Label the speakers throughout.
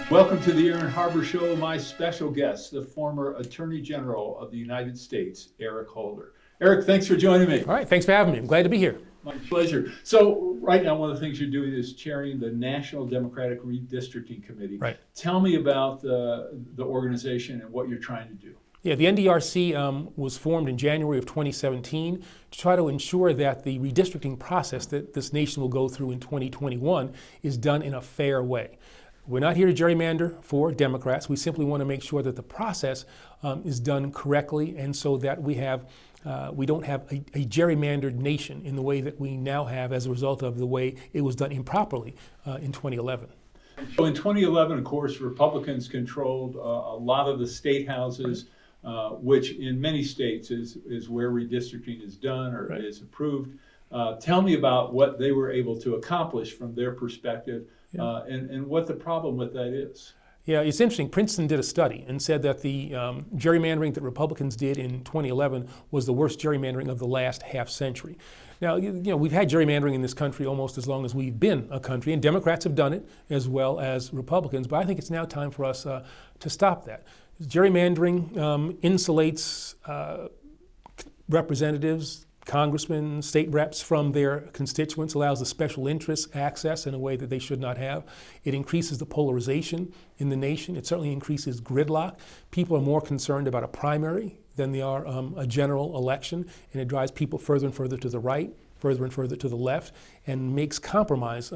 Speaker 1: Welcome to the Aaron Harber Show. My special guest, the former Attorney General of the United States, Eric Holder. Eric, thanks for joining me.
Speaker 2: All right, thanks for having me. I'm glad to be here.
Speaker 1: My pleasure. So right now, one of the things you're doing is chairing the National Democratic Redistricting Committee.
Speaker 2: Right.
Speaker 1: Tell me about the organization and what you're trying to do.
Speaker 2: Yeah, the NDRC was formed in January of 2017 to try to ensure that the redistricting process that this nation will go through in 2021 is done in a fair way. We're not here to gerrymander for Democrats. We simply want to make sure that the process is done correctly, and so that we don't have a gerrymandered nation in the way that we now have as a result of the way it was done improperly in 2011.
Speaker 1: So in 2011, of course, Republicans controlled a lot of the state houses, which in many states is where redistricting is done or is approved. Tell me about what they were able to accomplish from their perspective. And what the problem with that is.
Speaker 2: Yeah, it's interesting. Princeton did a study and said that the gerrymandering that Republicans did in 2011 was the worst gerrymandering of the last half century. Now, we've had gerrymandering in this country almost as long as we've been a country, and Democrats have done it as well as Republicans, but I think it's now time for us to stop that. Gerrymandering insulates representatives, congressmen, state reps from their constituents, allows the special interests access in a way that they should not have. It increases the polarization in the nation. It certainly increases gridlock. People are more concerned about a primary than they are a general election, and it drives people further and further to the right, further and further to the left, and makes compromise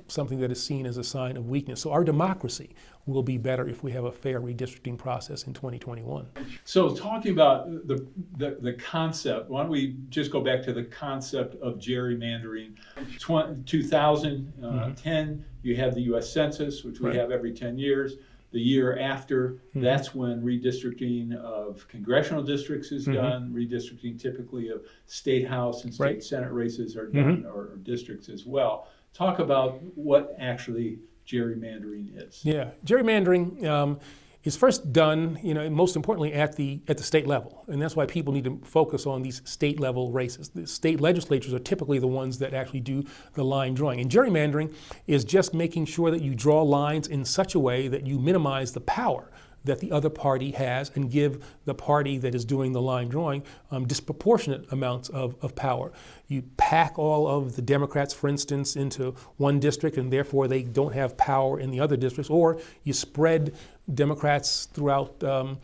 Speaker 2: something that is seen as a sign of weakness. So our democracy will be better if we have a fair redistricting process in 2021.
Speaker 1: So talking about the concept, why don't we just go back to the concept of gerrymandering. 2010, you have the U.S. Census, which we have every 10 years. The year after, that's when redistricting of congressional districts is done. Redistricting typically of state house and state senate races are done, or districts as well. Talk about what actually gerrymandering is.
Speaker 2: Yeah, gerrymandering is first done, most importantly at the state level, and that's why people need to focus on these state level races. The state legislatures are typically the ones that actually do the line drawing. And gerrymandering is just making sure that you draw lines in such a way that you minimize the power that the other party has and give the party that is doing the line drawing disproportionate amounts of power. You pack all of the Democrats, for instance, into one district, and therefore they don't have power in the other districts, or you spread Democrats throughout the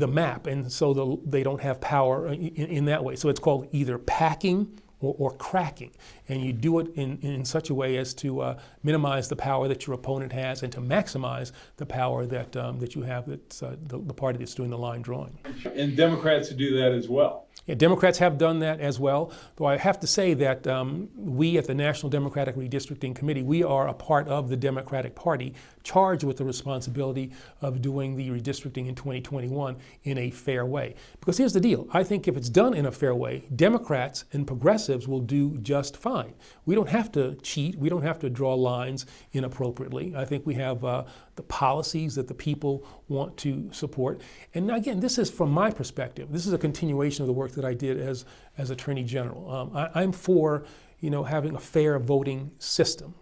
Speaker 2: map, and so they don't have power in that way. So it's called either packing or cracking, and you do it in such a way as to minimize the power that your opponent has and to maximize the power that you have, that's the party that's doing the line drawing.
Speaker 1: And Democrats do that as well.
Speaker 2: Yeah, Democrats have done that as well, though I have to say that we at the National Democratic Redistricting Committee, we are a part of the Democratic Party charged with the responsibility of doing the redistricting in 2021 in a fair way. Because here's the deal, I think if it's done in a fair way, Democrats and progressives will do just fine. We don't have to cheat, we don't have to draw lines inappropriately. I think we have the policies that the people want to support. And again, this is from my perspective, this is a continuation of the work that I did as Attorney General. I'm for having a fair voting system.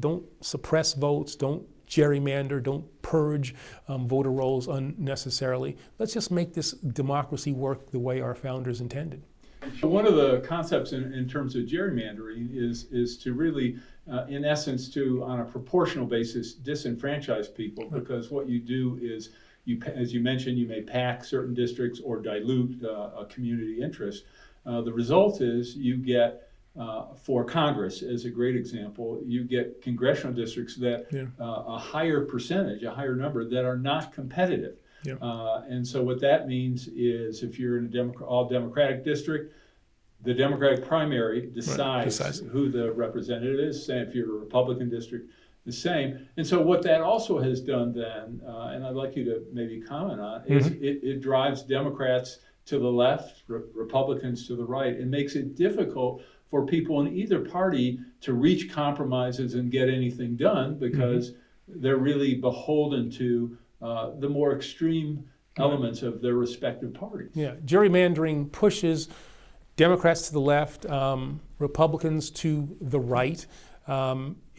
Speaker 2: Don't suppress votes, don't gerrymander, don't purge voter rolls unnecessarily. Let's just make this democracy work the way our founders intended.
Speaker 1: One of the concepts in terms of gerrymandering is to really, in essence, to, on a proportional basis, disenfranchise people, because what you do is, as you mentioned, you may pack certain districts or dilute a community interest. The result is you get, for Congress, as a great example, you get congressional districts that a higher percentage, a higher number, that are not competitive. Yeah. And so what that means is if you're in a all Democratic district, the Democratic primary decides who the representative is. Same if you're a Republican district, the same. And so what that also has done then, and I'd like you to maybe comment on, is it drives Democrats to the left, Republicans to the right, and makes it difficult for people in either party to reach compromises and get anything done, because they're really beholden to the more extreme elements of their respective parties.
Speaker 2: Yeah, gerrymandering pushes Democrats to the left, Republicans to the right.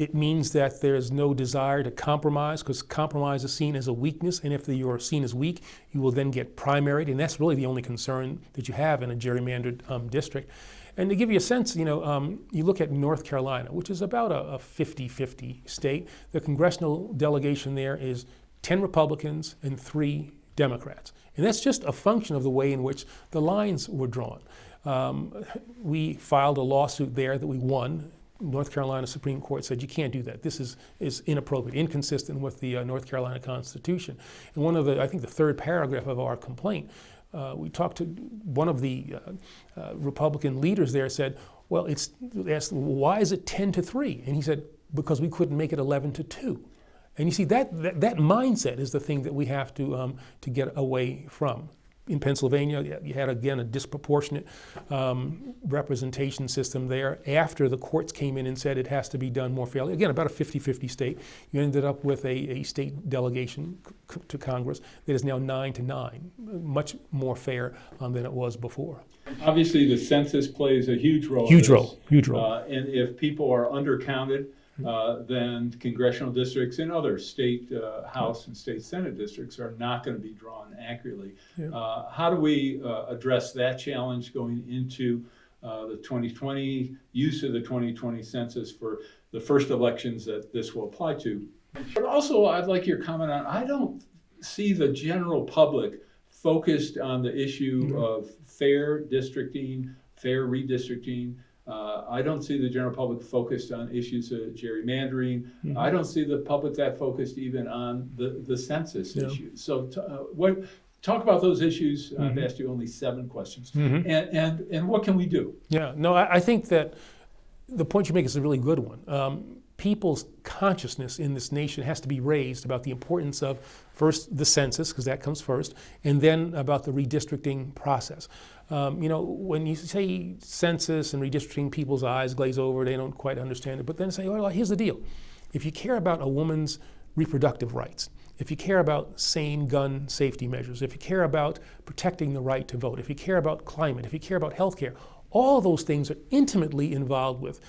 Speaker 2: It means that there's no desire to compromise, because compromise is seen as a weakness, and if you're seen as weak, you will then get primaried, and that's really the only concern that you have in a gerrymandered district. And to give you a sense, you look at North Carolina, which is about a 50-50 state. The congressional delegation there is 10 Republicans and 3 Democrats. And that's just a function of the way in which the lines were drawn. We filed a lawsuit there that we won. North Carolina Supreme Court said you can't do that. This is inappropriate, inconsistent with the North Carolina Constitution. And one of I think the third paragraph of our complaint, we talked to one of the Republican leaders there, said, well, asked, why is it 10-3? And he said, because we couldn't make it 11-2. And you see, that mindset is the thing that we have to get away from. In Pennsylvania, you had, again, a disproportionate representation system there. After the courts came in and said it has to be done more fairly, again, about a 50-50 state, you ended up with a state delegation to Congress that is now 9-9, much more fair than it was before.
Speaker 1: Obviously, the census plays a huge role.
Speaker 2: Huge role.
Speaker 1: And if people are undercounted, then congressional districts and other state House and state Senate districts are not going to be drawn accurately. Yeah. How do we address that challenge going into the 2020 use of the 2020 census for the first elections that this will apply to? But also, I'd like your comment on, I don't see the general public focused on the issue of fair districting, fair redistricting. I don't see the general public focused on issues of gerrymandering. I don't see the public that focused even on the census issues. So talk about those issues. I've asked you only 7 questions. And what can we do?
Speaker 2: Yeah, no, I think that the point you make is a really good one. People's consciousness in this nation has to be raised about the importance of, first, the census, because that comes first, and then about the redistricting process. When you say census and redistricting, people's eyes glaze over, they don't quite understand it, but then say, well, here's the deal. If you care about a woman's reproductive rights, if you care about sane gun safety measures, if you care about protecting the right to vote, if you care about climate, if you care about health care, all those things are intimately involved with,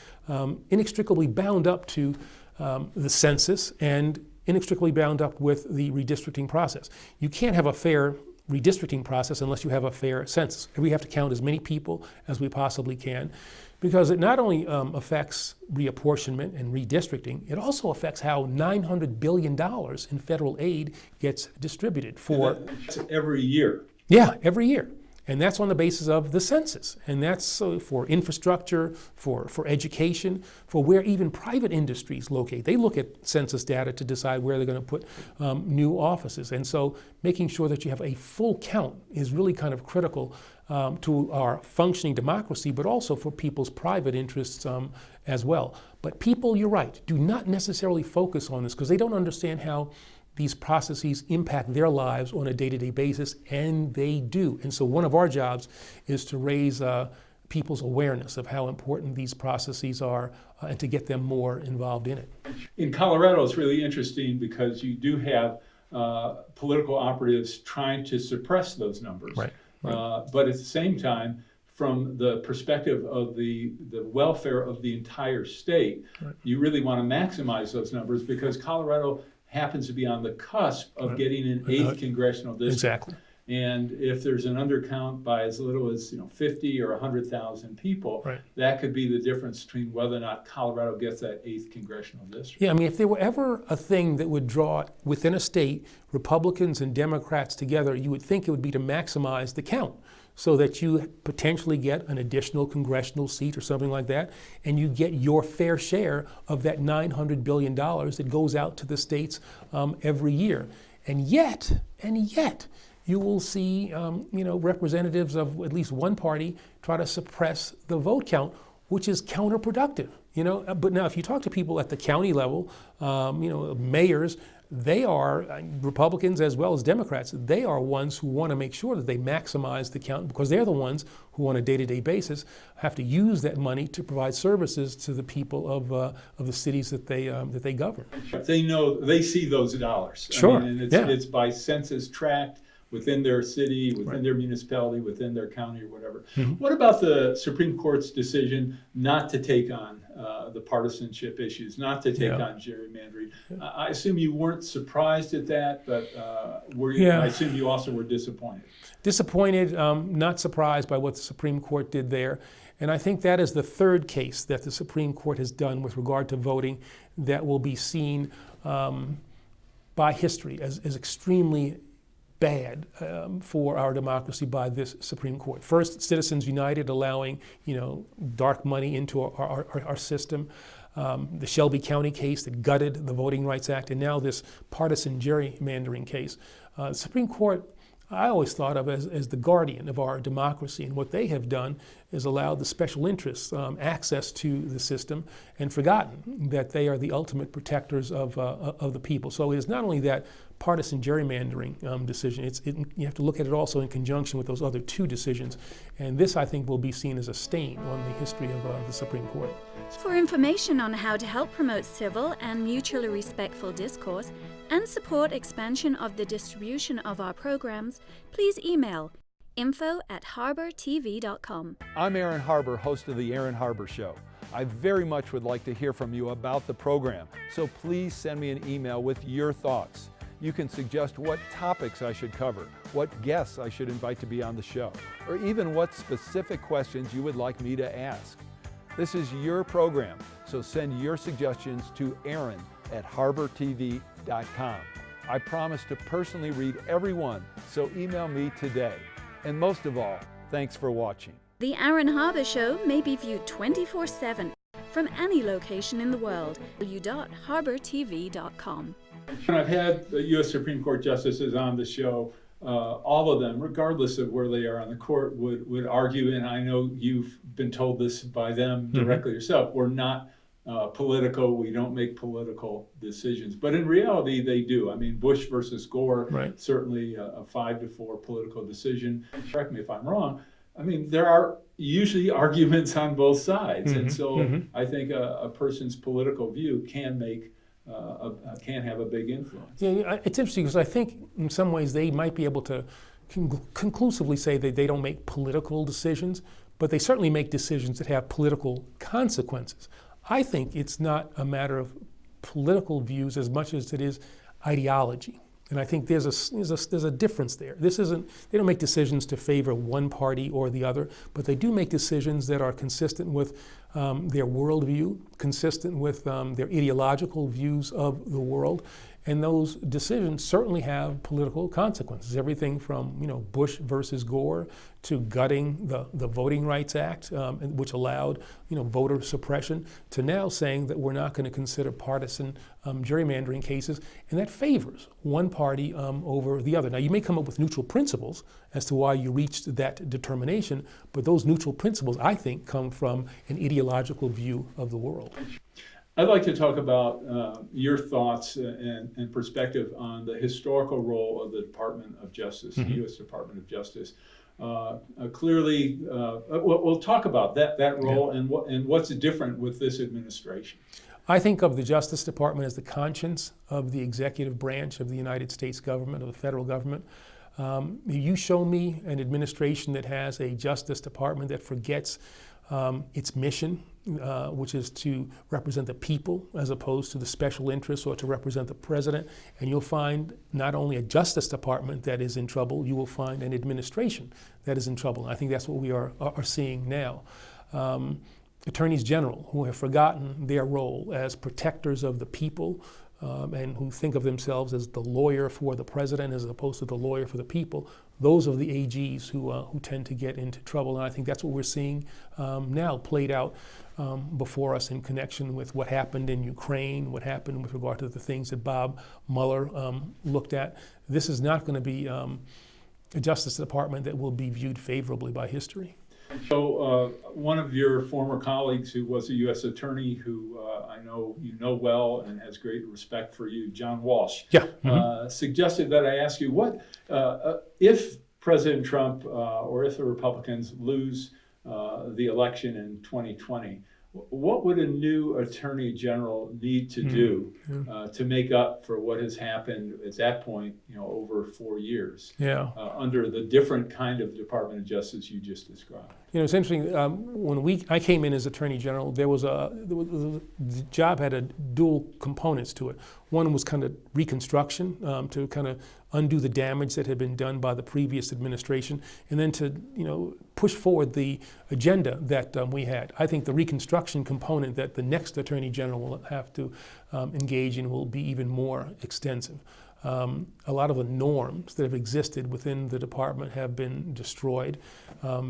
Speaker 2: inextricably bound up to the census and inextricably bound up with the redistricting process. You can't have a fair redistricting process unless you have a fair census. We have to count as many people as we possibly can, because it not only affects reapportionment and redistricting, it also affects how $900 billion in federal aid gets distributed for
Speaker 1: every year.
Speaker 2: Yeah, every year. And that's on the basis of the census. And that's for infrastructure, for education, for where even private industries locate. They look at census data to decide where they're going to put new offices. And so making sure that you have a full count is really kind of critical to our functioning democracy, but also for people's private interests as well. But people, you're right, do not necessarily focus on this because they don't understand how these processes impact their lives on a day-to-day basis, and they do. And so one of our jobs is to raise people's awareness of how important these processes are and to get them more involved in it.
Speaker 1: In Colorado, it's really interesting because you do have political operatives trying to suppress those numbers.
Speaker 2: Right.
Speaker 1: But at the same time, from the perspective of the welfare of the entire state, you really want to maximize those numbers because Colorado happens to be on the cusp of getting an 8th congressional district.
Speaker 2: Exactly.
Speaker 1: And if there's an undercount by as little as 50 or 100,000 people, that could be the difference between whether or not Colorado gets that 8th congressional district.
Speaker 2: Yeah, I mean, if there were ever a thing that would draw within a state Republicans and Democrats together, you would think it would be to maximize the count, so that you potentially get an additional congressional seat or something like that, and you get your fair share of that $900 billion that goes out to the states every year. And yet, you will see representatives of at least one party try to suppress the vote count, which is counterproductive. But now if you talk to people at the county level, mayors, they are, Republicans as well as Democrats, they are ones who want to make sure that they maximize the count because they're the ones who on a day-to-day basis have to use that money to provide services to the people of the cities that they govern.
Speaker 1: They know, they see those dollars.
Speaker 2: Sure.
Speaker 1: I mean, and it's by census tract within their city, within their municipality, within their county or whatever. What about the Supreme Court's decision not to take on the partisanship issues, not to take on gerrymandering? I assume you weren't surprised at that, but I assume you also were disappointed.
Speaker 2: Disappointed, not surprised by what the Supreme Court did there. And I think that is the third case that the Supreme Court has done with regard to voting that will be seen by history as extremely bad for our democracy by this Supreme Court. First, Citizens United allowing dark money into our system. The Shelby County case that gutted the Voting Rights Act, and now this partisan gerrymandering case. The Supreme Court, I always thought of as the guardian of our democracy, and what they have done is allowed the special interests access to the system and forgotten that they are the ultimate protectors of the people. So it is not only that partisan gerrymandering decision, you have to look at it also in conjunction with those other two decisions. And this, I think, will be seen as a stain on the history of the Supreme Court.
Speaker 3: For information on how to help promote civil and mutually respectful discourse and support expansion of the distribution of our programs, please email info@harbertv.com.
Speaker 4: I'm Aaron Harber, host of The Aaron Harber Show. I very much would like to hear from you about the program, so please send me an email with your thoughts. You can suggest what topics I should cover, what guests I should invite to be on the show, or even what specific questions you would like me to ask. This is your program, so send your suggestions to aaron@harbertv.com. I promise to personally read every one, so email me today. And most of all, thanks for watching.
Speaker 3: The Aaron Harber Show may be viewed 24/7 from any location in the world. www.harbertv.com.
Speaker 1: When I've had the U.S. Supreme Court justices on the show, all of them, regardless of where they are on the court, would argue, and I know you've been told this by them directly yourself, we're not political, we don't make political decisions. But in reality, they do. I mean, Bush versus Gore, certainly a 5-4 political decision. Correct me if I'm wrong. I mean, there are usually arguments on both sides. And so I think a person's political view can have a big influence.
Speaker 2: Yeah, it's interesting because I think in some ways they might be able to conclusively say that they don't make political decisions, but they certainly make decisions that have political consequences. I think it's not a matter of political views as much as it is ideology. And I think there's a difference there. They don't make decisions to favor one party or the other, but they do make decisions that are consistent with their worldview, consistent with their ideological views of the world. And those decisions certainly have political consequences. Everything from Bush versus Gore to gutting the Voting Rights Act, which allowed voter suppression, to now saying that we're not going to consider partisan gerrymandering cases, and that favors one party over the other. Now, you may come up with neutral principles as to why you reached that determination, but those neutral principles, I think, come from an ideological view of the world.
Speaker 1: I'd like to talk about your thoughts and perspective on the historical role of the Department of Justice, the U.S. Department of Justice. Clearly, we'll talk about that role and what's different with this administration.
Speaker 2: I think of the Justice Department as the conscience of the executive branch of the United States government, of the federal government. You show me an administration that has a Justice Department that forgets its mission, which is to represent the people as opposed to the special interests or to represent the president, and you'll find not only a Justice Department that is in trouble, you will find an administration that is in trouble. And I think that's what we are seeing now. Attorneys General who have forgotten their role as protectors of the people, and who think of themselves as the lawyer for the president as opposed to the lawyer for the people, those are the AGs who tend to get into trouble. And I think that's what we're seeing now played out before us in connection with what happened in Ukraine, what happened with regard to the things that Bob Mueller looked at. This is not going to be a Justice Department that will be viewed favorably by history.
Speaker 1: So one of your former colleagues who was a U.S. attorney who I know you know well and has great respect for you, John Walsh, suggested that I ask you what, if President Trump or if the Republicans lose the election in 2020, what would a new Attorney General need to do to make up for what has happened at that point, over 4 years, under the different kind of Department of Justice you just described?
Speaker 2: It's interesting. When I came in as Attorney General, the job had a dual components to it. One was kind of reconstruction, to kind of undo the damage that had been done by the previous administration, and then to push forward the agenda that we had. I think the reconstruction component that the next Attorney General will have to engage in will be even more extensive. A lot of the norms that have existed within the department have been destroyed.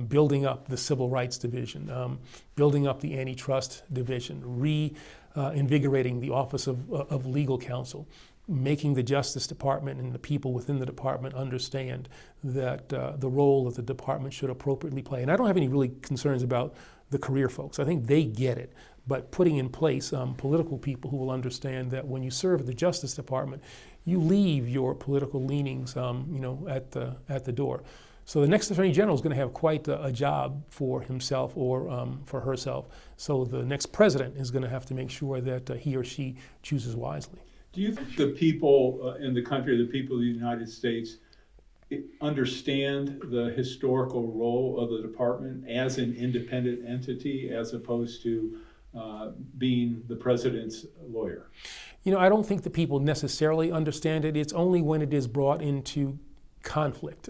Speaker 2: Building up the Civil Rights Division, building up the Antitrust Division, reinvigorating the Office of Legal Counsel, making the Justice Department and the people within the department understand that the role that the department should appropriately play. And I don't have any really concerns about the career folks. I think they get it. But putting in place political people who will understand that when you serve at the Justice Department, you leave your political leanings, at the door. So the next Attorney General is going to have quite a job for himself or for herself. So the next president is going to have to make sure that he or she chooses wisely.
Speaker 1: Do you think the people in the country, the people of the United States, understand the historical role of the department as an independent entity as opposed to being the president's lawyer?
Speaker 2: I don't think the people necessarily understand it. It's only when it is brought into conflict.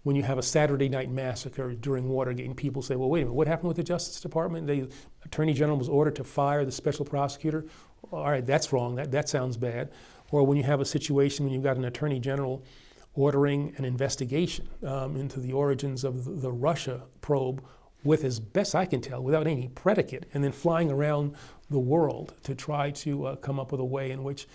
Speaker 2: When you have a Saturday night massacre during Watergate and people say, well, wait a minute, what happened with the Justice Department? The Attorney General was ordered to fire the special prosecutor. All right, that's wrong. That sounds bad. Or when you have a situation when you've got an Attorney General ordering an investigation into the origins of the Russia probe with, as best I can tell, without any predicate, and then flying around the world to try to come up with a way in which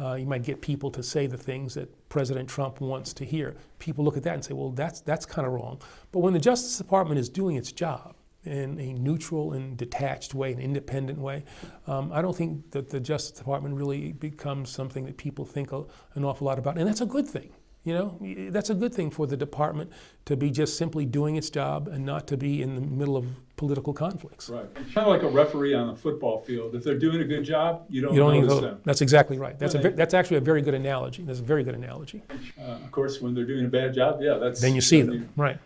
Speaker 2: you might get people to say the things that President Trump wants to hear. People look at that and say, well, that's kind of wrong. But when the Justice Department is doing its job in a neutral and detached way, an independent way, I don't think that the Justice Department really becomes something that people think an awful lot about. And that's a good thing. That's a good thing for the department to be just simply doing its job and not to be in the middle of political conflicts.
Speaker 1: Right. Kind of like a referee on a football field. If they're doing a good job, you don't notice them.
Speaker 2: That's exactly right. That's actually a very good analogy. That's a very good analogy.
Speaker 1: Of course, when they're doing a bad job,
Speaker 2: then you see them. Right.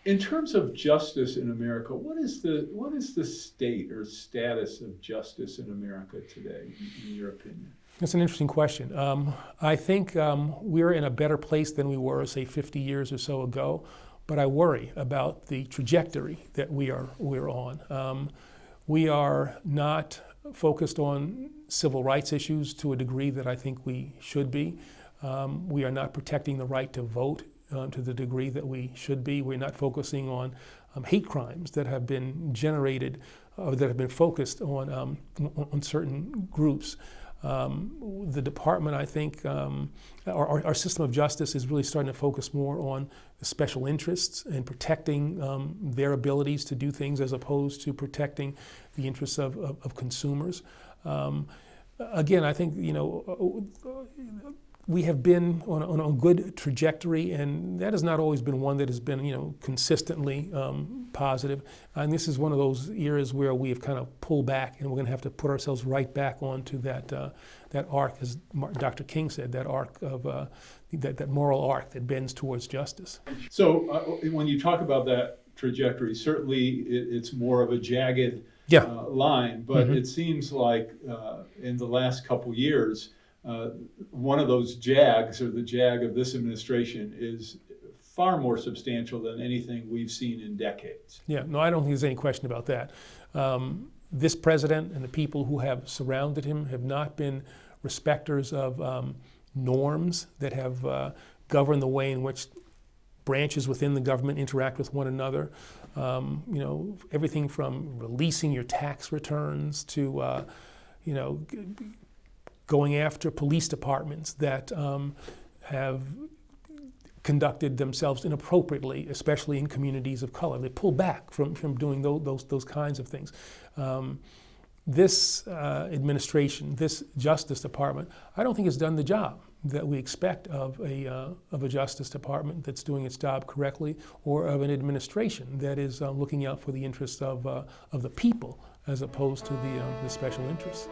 Speaker 1: In terms of justice in America, what is the state or status of justice in America today, in your opinion?
Speaker 2: That's an interesting question. I think we're in a better place than we were, say, 50 years or so ago, but I worry about the trajectory that we're on. We are not focused on civil rights issues to a degree that I think we should be. We are not protecting the right to vote to the degree that we should be. We're not focusing on hate crimes that have been generated, that have been focused on certain groups. The department, I think, our system of justice is really starting to focus more on the special interests and protecting their abilities to do things as opposed to protecting the interests of consumers. Again, I think, we have been on a good trajectory, and that has not always been one that has been, consistently positive. And this is one of those eras where we have kind of pulled back, and we're going to have to put ourselves right back onto that arc, as Dr. King said, that arc of that moral arc that bends towards justice.
Speaker 1: So when you talk about that trajectory, certainly it's more of a jagged line, but it seems like in the last couple years, one of those jags, or the jag of this administration, is far more substantial than anything we've seen in decades.
Speaker 2: Yeah, no, I don't think there's any question about that. This president and the people who have surrounded him have not been respecters of norms that have governed the way in which branches within the government interact with one another. Everything from releasing your tax returns to, going after police departments that have conducted themselves inappropriately, especially in communities of color. They pull back from doing those kinds of things. This administration, this Justice Department, I don't think has done the job that we expect of a Justice Department that's doing its job correctly, or of an administration that is looking out for the interests of the people as opposed to the special interests.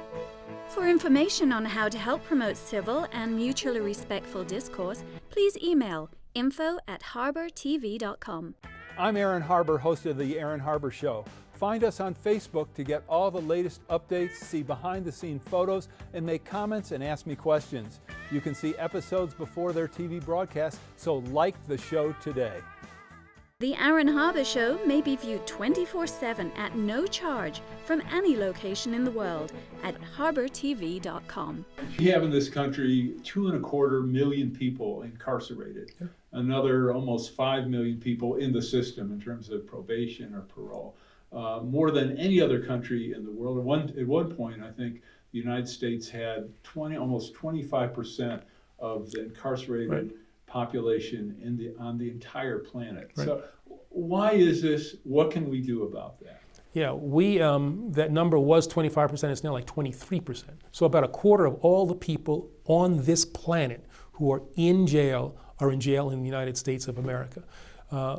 Speaker 3: For information on how to help promote civil and mutually respectful discourse, please email info@harbertv.com.
Speaker 4: I'm Aaron Harber, host of the Aaron Harber Show. Find us on Facebook to get all the latest updates, see behind-the-scene photos, and make comments and ask me questions. You can see episodes before their TV broadcast, so like the show today.
Speaker 3: The Aaron Harber Show may be viewed 24/7 at no charge from any location in the world at harbertv.com.
Speaker 1: We have in this country 2.25 million people incarcerated.
Speaker 2: Yeah.
Speaker 1: Another almost 5 million people in the system in terms of probation or parole. More than any other country in the world. At one point, I think the United States had almost 25% of the incarcerated population on the entire planet.
Speaker 2: Right.
Speaker 1: So why is this? What can we do about that?
Speaker 2: Yeah, that number was 25%, it's now like 23%. So about a quarter of all the people on this planet who are in jail are in jail in the United States of America.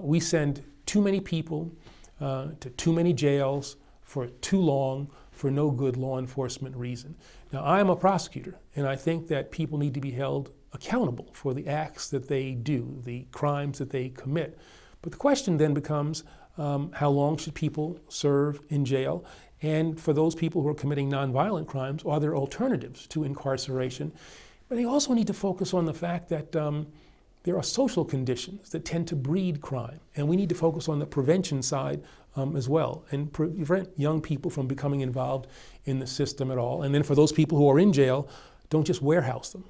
Speaker 2: We send too many people to too many jails for too long for no good law enforcement reason. Now, I am a prosecutor, and I think that people need to be held accountable for the acts that they do, the crimes that they commit. But the question then becomes, how long should people serve in jail? And for those people who are committing nonviolent crimes, are there alternatives to incarceration? But they also need to focus on the fact that there are social conditions that tend to breed crime, and we need to focus on the prevention side as well, and prevent young people from becoming involved in the system at all. And then for those people who are in jail, don't just warehouse them.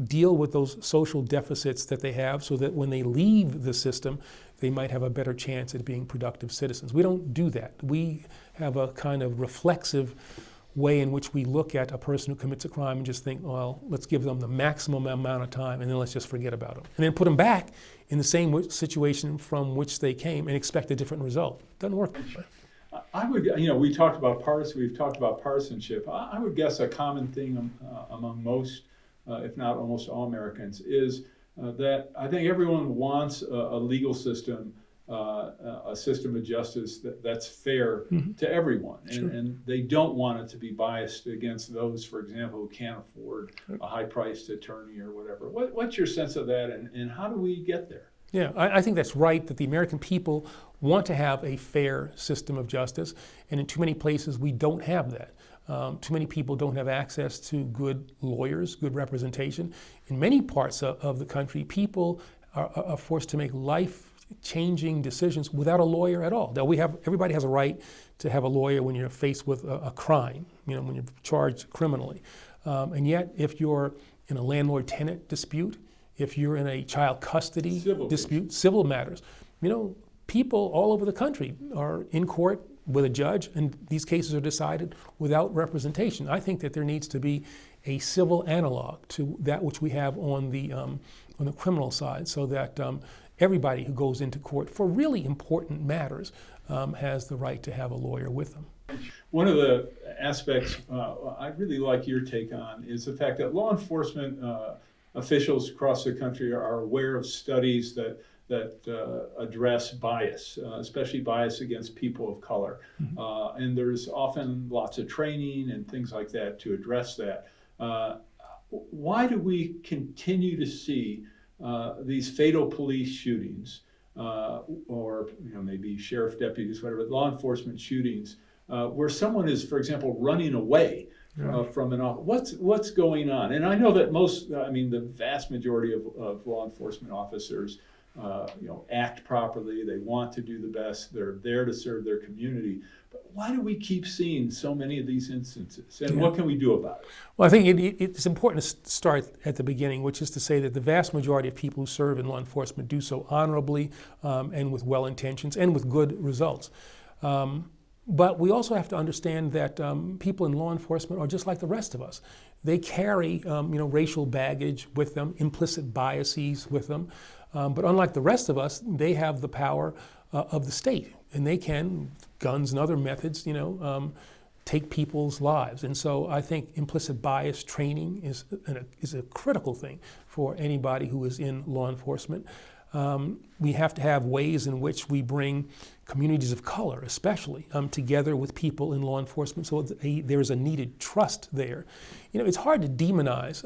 Speaker 2: Deal with those social deficits that they have so that when they leave the system, they might have a better chance at being productive citizens. We don't do that. We have a kind of reflexive way in which we look at a person who commits a crime and just think, well, let's give them the maximum amount of time and then let's just forget about them. And then put them back in the same situation from which they came and expect a different result. Doesn't work that way.
Speaker 1: I would, we've talked about partisanship. I would guess a common thing among most, if not almost all Americans, is that I think everyone wants a legal system, a system of justice that's fair to everyone. And they don't want it to be biased against those, for example, who can't afford a high-priced attorney or whatever. What's your sense of that, and how do we get there?
Speaker 2: Yeah, I think that's right, that the American people want to have a fair system of justice, and in too many places we don't have that. Too many people don't have access to good lawyers, good representation. In many parts of the country, people are forced to make life-changing decisions without a lawyer at all. Now everybody has a right to have a lawyer when you're faced with a crime, when you're charged criminally. And yet, if you're in a landlord-tenant dispute, if you're in a child custody dispute, civil matters, people all over the country are in court with a judge, and these cases are decided without representation. I think that there needs to be a civil analog to that which we have on the criminal side, so that everybody who goes into court for really important matters has the right to have a lawyer with them.
Speaker 1: One of the aspects I'd really like your take on is the fact that law enforcement officials across the country are aware of studies that address bias, especially bias against people of color. And there's often lots of training and things like that to address that. Why do we continue to see these fatal police shootings, or maybe sheriff deputies, whatever, law enforcement shootings, where someone is, for example, running away from an office? What's going on? And I know that the vast majority of law enforcement officers act properly. They want to do the best. They're there to serve their community. But why do we keep seeing so many of these instances? And what can we do about it?
Speaker 2: Well, I think it's important to start at the beginning, which is to say that the vast majority of people who serve in law enforcement do so honorably and with well intentions and with good results. But we also have to understand that people in law enforcement are just like the rest of us. They carry racial baggage with them, implicit biases with them. But unlike the rest of us, they have the power of the state, and they can, guns and other methods, take people's lives. And so I think implicit bias training is a critical thing for anybody who is in law enforcement. We have to have ways in which we bring communities of color, especially, together with people in law enforcement, so there's a needed trust there. You know, it's hard to demonize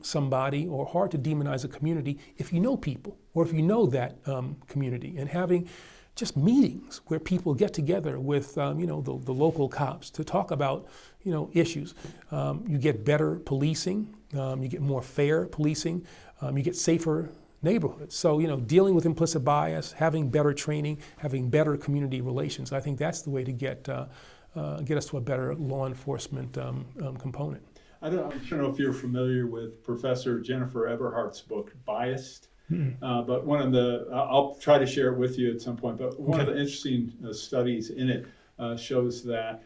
Speaker 2: somebody or hard to demonize a community if you know people or if you know that community, and having just meetings where people get together with you know, the local cops to talk about, you know, issues. You get better policing, you get more fair policing, you get safer neighborhoods. So, you know, dealing with implicit bias, having better training, having better community relations, I think that's the way to get us to a better law enforcement component.
Speaker 1: I don't know if you're familiar with Professor Jennifer Eberhardt's book, Biased. But one of the, I'll try to share it with you at some point, but one of the interesting studies in it shows that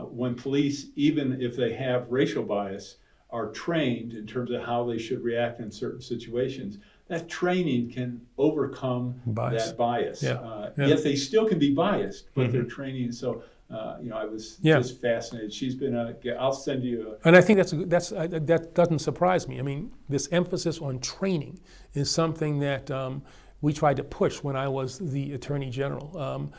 Speaker 1: when police, even if they have racial bias, are trained in terms of how they should react in certain situations, that training can overcome that bias. Yet they still can be biased, but they're training. So, you know, I was just fascinated. She's been I'll send you
Speaker 2: And I think that doesn't surprise me. I mean, this emphasis on training is something that we tried to push when I was the Attorney General.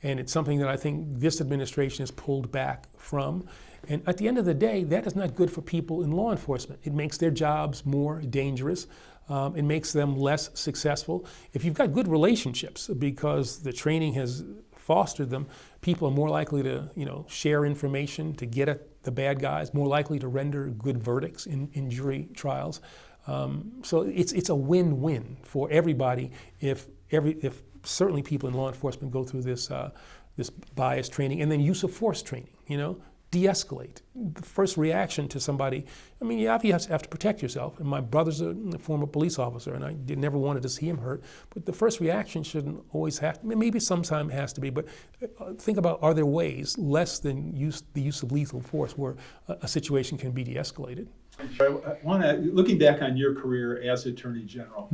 Speaker 2: And it's something that I think this administration has pulled back from. And at the end of the day, that is not good for people in law enforcement. It makes their jobs more dangerous. It makes them less successful. If you've got good relationships because the training has fostered them, people are more likely to, you know, share information, to get at the bad guys, more likely to render good verdicts in jury trials. So it's a win-win for everybody if certainly people in law enforcement go through this bias training and then use of force training, you know, de-escalate. The first reaction to somebody, I mean, you have to protect yourself. And my brother's a former police officer, and I never wanted to see him hurt. But the first reaction shouldn't always have to, maybe sometime has to be, but think about, are there ways, less than the use of lethal force, where a situation can be de-escalated?
Speaker 1: I want to, looking back on your career as Attorney General,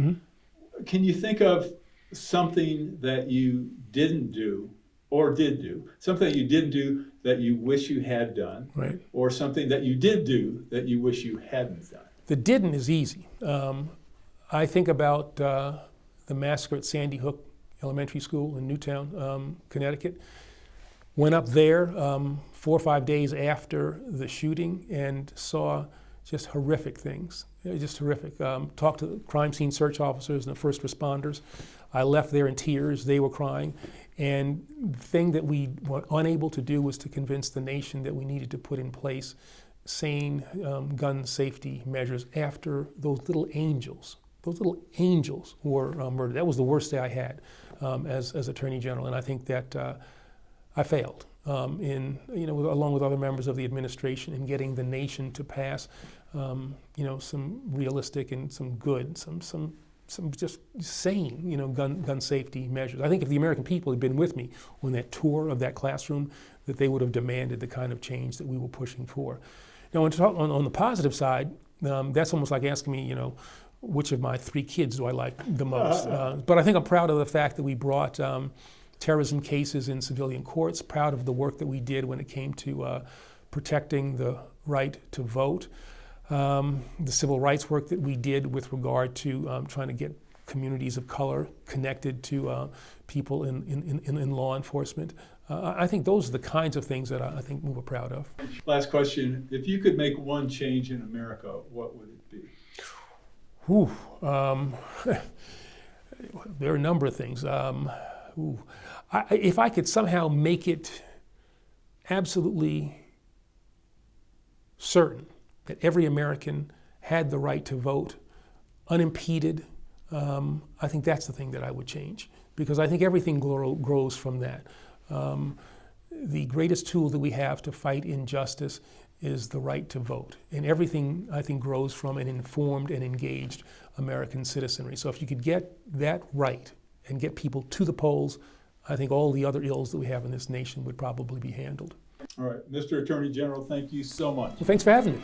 Speaker 1: can you think of something that you didn't do or did do, something that you didn't do that you wish you had done,
Speaker 2: right,
Speaker 1: or something that you did do that you wish you hadn't done?
Speaker 2: The didn't is easy. I think about the massacre at Sandy Hook Elementary School in Newtown, Connecticut. Went up there 4 or 5 days after the shooting and saw just horrific things, just horrific. Talked to the crime scene search officers and the first responders. I left there in tears, they were crying. And the thing that we were unable to do was to convince the nation that we needed to put in place sane gun safety measures after those little angels were murdered. That was the worst day I had as Attorney General, and I think that I failed along with other members of the administration in getting the nation to pass some realistic and some good, some just sane, gun safety measures. I think if the American people had been with me on that tour of that classroom, that they would have demanded the kind of change that we were pushing for. Now, on the positive side, that's almost like asking me, which of my 3 kids do I like the most? But I think I'm proud of the fact that we brought terrorism cases in civilian courts, proud of the work that we did when it came to protecting the right to vote. The civil rights work that we did with regard to trying to get communities of color connected to people in law enforcement. I think those are the kinds of things that I think we were proud of.
Speaker 1: Last question. If you could make one change in America, what would it be?
Speaker 2: There are a number of things. If I could somehow make it absolutely certain that every American had the right to vote unimpeded, I think that's the thing that I would change, because I think everything grows from that. The greatest tool that we have to fight injustice is the right to vote. And everything, I think, grows from an informed and engaged American citizenry. So if you could get that right and get people to the polls, I think all the other ills that we have in this nation would probably be handled.
Speaker 1: All right, Mr. Attorney General, thank you so much.
Speaker 2: Well, thanks for having me.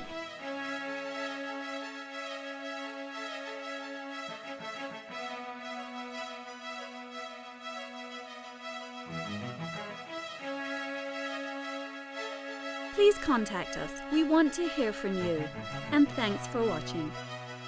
Speaker 3: Please contact us. We want to hear from you. And thanks for watching.